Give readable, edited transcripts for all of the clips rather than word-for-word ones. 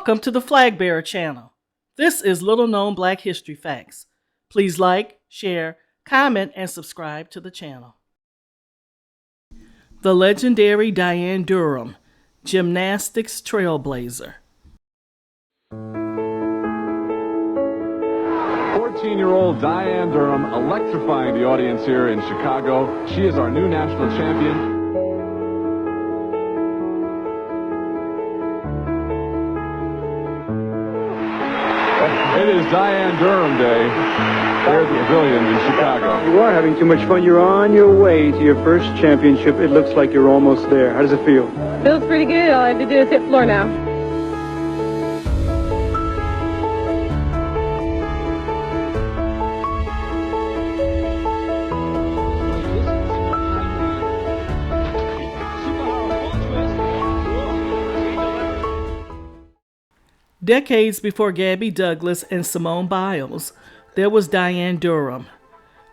Welcome to the Flag Bearer channel. This is Little Known Black History Facts. Please like, share, comment, and subscribe to the channel. The legendary Dianne Durham, Gymnastics Trailblazer. 14-year-old Dianne Durham electrifying the audience here in Chicago. She is our new national champion. It is Dianne Durham Day here at the Pavilion in Chicago. You are having too much fun. You're on your way to your first championship. It looks like you're almost there. How does it feel? Feels pretty good. All I have to do is hit floor now. Decades before Gabby Douglas and Simone Biles, there was Dianne Durham.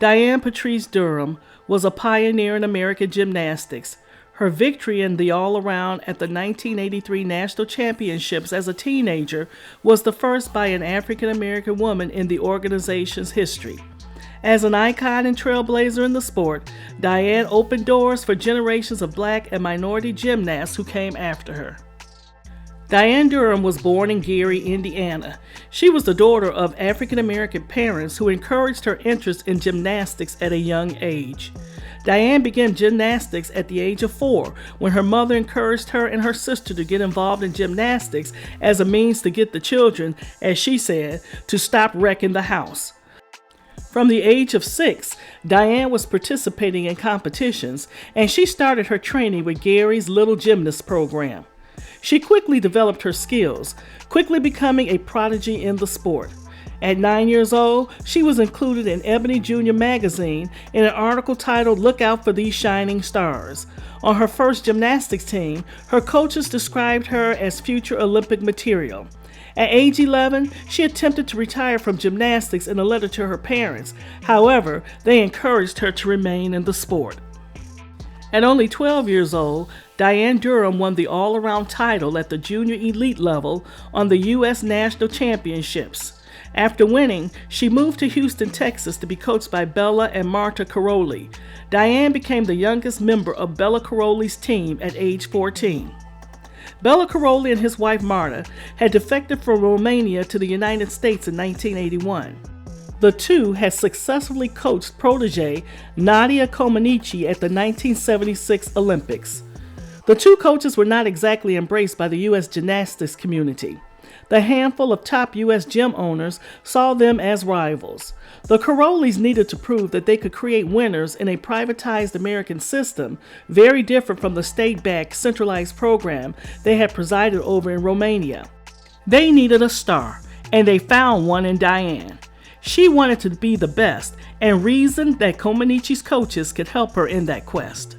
Dianne Patrice Durham was a pioneer in American gymnastics. Her victory in the all-around at the 1983 National Championships as a teenager was the first by an African-American woman in the organization's history. As an icon and trailblazer in the sport, Dianne opened doors for generations of black and minority gymnasts who came after her. Dianne Durham was born in Gary, Indiana. She was the daughter of African-American parents who encouraged her interest in gymnastics at a young age. Dianne began gymnastics at the age of 4 when her mother encouraged her and her sister to get involved in gymnastics as a means to get the children, as she said, to stop wrecking the house. From the age of 6, Dianne was participating in competitions, and she started her training with Gary's Little Gymnast program. She quickly developed her skills, quickly becoming a prodigy in the sport. At 9 years old, she was included in Ebony Junior magazine in an article titled "Look Out for These Shining Stars." On her first gymnastics team, her coaches described her as future Olympic material. At age 11, she attempted to retire from gymnastics in a letter to her parents. However, they encouraged her to remain in the sport. At only 12 years old, Dianne Durham won the all-around title at the junior elite level on the U.S. National Championships. After winning, she moved to Houston, Texas to be coached by Bella and Marta Caroli. Dianne became the youngest member of Bella Caroli's team at age 14. Bella Caroli and his wife Marta had defected from Romania to the United States in 1981. The two had successfully coached protege Nadia Comaneci at the 1976 Olympics. The two coaches were not exactly embraced by the U.S. gymnastics community. The handful of top U.S. gym owners saw them as rivals. The Carolis needed to prove that they could create winners in a privatized American system, very different from the state-backed centralized program they had presided over in Romania. They needed a star, and they found one in Dianne. She wanted to be the best and reasoned that Comaneci's coaches could help her in that quest.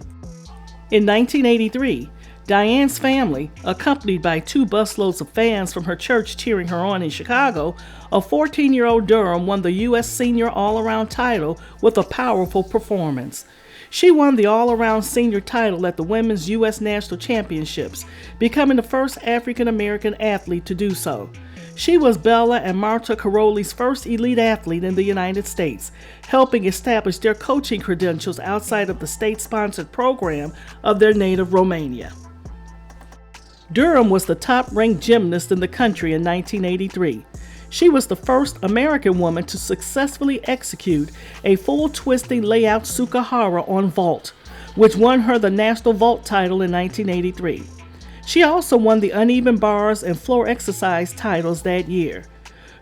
In 1983, Dianne's family, accompanied by 2 busloads of fans from her church cheering her on in Chicago, a 14-year-old Durham won the U.S. Senior All-Around title with a powerful performance. She won the all-around senior title at the Women's U.S. National Championships, becoming the first African-American athlete to do so. She was Bella and Marta Caroli's first elite athlete in the United States, helping establish their coaching credentials outside of the state-sponsored program of their native Romania. Durham was the top-ranked gymnast in the country in 1983. She was the first American woman to successfully execute a full twisting layout Sukahara on vault, which won her the national vault title in 1983. She also won the uneven bars and floor exercise titles that year.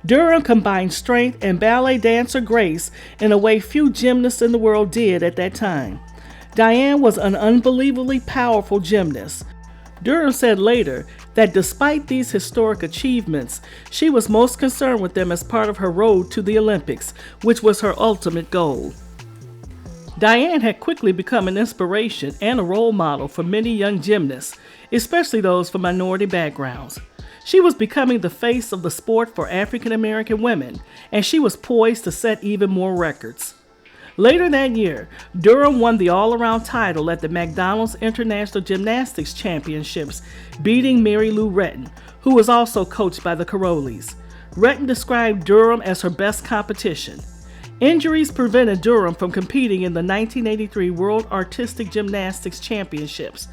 Durham combined strength and ballet dancer grace in a way few gymnasts in the world did at that time. Dianne was an unbelievably powerful gymnast. Durham said later that despite these historic achievements, she was most concerned with them as part of her road to the Olympics, which was her ultimate goal. Dianne had quickly become an inspiration and a role model for many young gymnasts, especially those from minority backgrounds. She was becoming the face of the sport for African American women, and she was poised to set even more records. Later that year, Durham won the all-around title at the McDonald's International Gymnastics Championships, beating Mary Lou Retton, who was also coached by the Carollis. Retton described Durham as her best competition. Injuries prevented Durham from competing in the 1983 World Artistic Gymnastics Championships.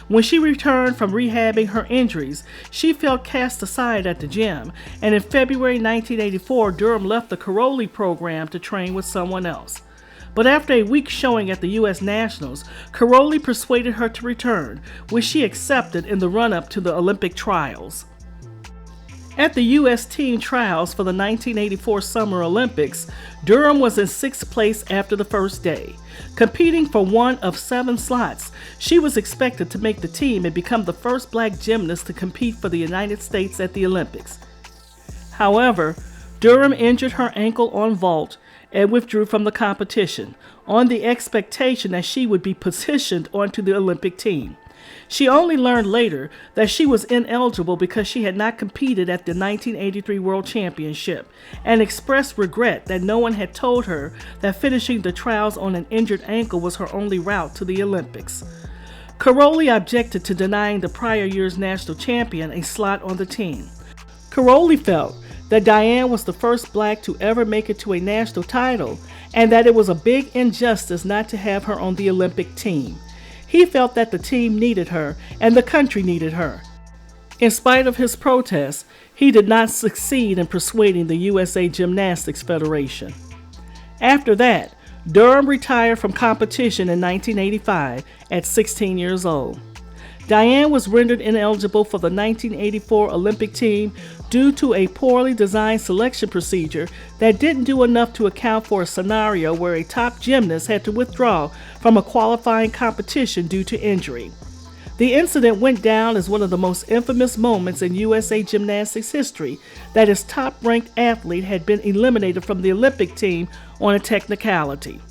When she returned from rehabbing her injuries, she felt cast aside at the gym, and in February 1984, Durham left the Carolli program to train with someone else. But after a week showing at the U.S. Nationals, Carolli persuaded her to return, which she accepted in the run-up to the Olympic trials. At the U.S. team trials for the 1984 Summer Olympics, Durham was in 6th place after the first day. Competing for one of 7 slots, she was expected to make the team and become the first black gymnast to compete for the United States at the Olympics. However, Durham injured her ankle on vault and withdrew from the competition, on the expectation that she would be positioned onto the Olympic team. She only learned later that she was ineligible because she had not competed at the 1983 World Championship, and expressed regret that no one had told her that finishing the trials on an injured ankle was her only route to the Olympics. Carolli objected to denying the prior year's national champion a slot on the team. Carolli felt that Dianne was the first black to ever make it to a national title, and that it was a big injustice not to have her on the Olympic team. He felt that the team needed her and the country needed her. In spite of his protests, he did not succeed in persuading the USA Gymnastics Federation. After that, Durham retired from competition in 1985 at 16 years old. Dianne was rendered ineligible for the 1984 Olympic team due to a poorly designed selection procedure that didn't do enough to account for a scenario where a top gymnast had to withdraw from a qualifying competition due to injury. The incident went down as one of the most infamous moments in USA Gymnastics history, that its top-ranked athlete had been eliminated from the Olympic team on a technicality.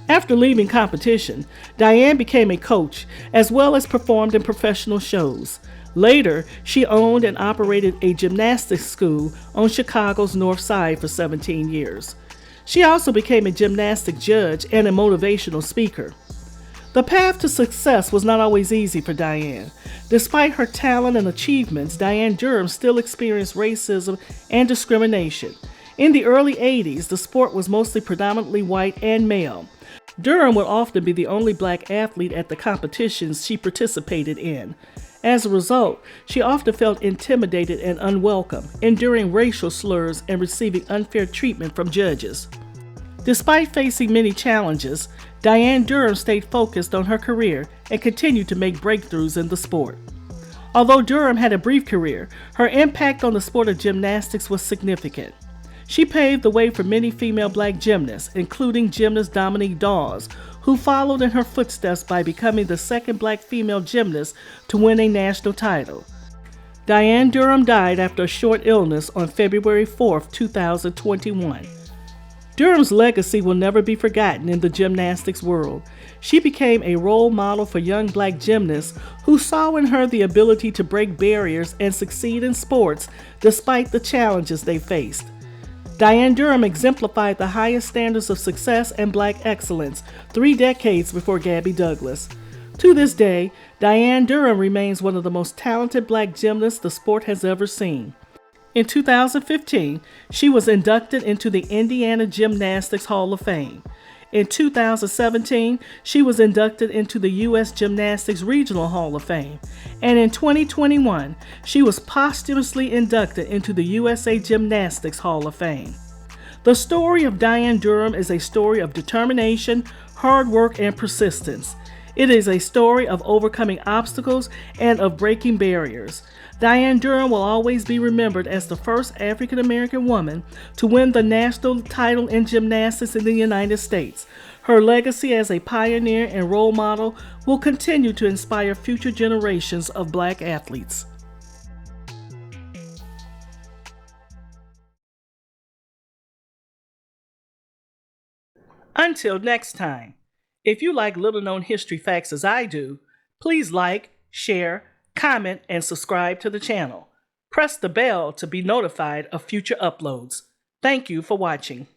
After leaving competition, Dianne became a coach, as well as performed in professional shows. Later, she owned and operated a gymnastics school on Chicago's North Side for 17 years. She also became a gymnastic judge and a motivational speaker. The path to success was not always easy for Dianne. Despite her talent and achievements, Dianne Durham still experienced racism and discrimination. In the early 80s, the sport was mostly predominantly white and male. Durham would often be the only black athlete at the competitions she participated in. As a result, she often felt intimidated and unwelcome, enduring racial slurs and receiving unfair treatment from judges. Despite facing many challenges, Dianne Durham stayed focused on her career and continued to make breakthroughs in the sport. Although Durham had a brief career, her impact on the sport of gymnastics was significant. She paved the way for many female black gymnasts, including gymnast Dominique Dawes, who followed in her footsteps by becoming the second black female gymnast to win a national title. Dianne Durham died after a short illness on February 4, 2021. Durham's legacy will never be forgotten in the gymnastics world. She became a role model for young black gymnasts who saw in her the ability to break barriers and succeed in sports despite the challenges they faced. Dianne Durham exemplified the highest standards of success and black excellence 3 decades before Gabby Douglas. To this day, Dianne Durham remains one of the most talented black gymnasts the sport has ever seen. In 2015, she was inducted into the Indiana Gymnastics Hall of Fame. In 2017, she was inducted into the U.S. Gymnastics Regional Hall of Fame. And in 2021, she was posthumously inducted into the USA Gymnastics Hall of Fame. The story of Dianne Durham is a story of determination, hard work, and persistence. It is a story of overcoming obstacles and of breaking barriers. Dianne Durham will always be remembered as the first African American woman to win the national title in gymnastics in the United States. Her legacy as a pioneer and role model will continue to inspire future generations of black athletes. Until next time, if you like little-known history facts as I do, please like, share, comment, and subscribe to the channel. Press the bell to be notified of future uploads. Thank you for watching.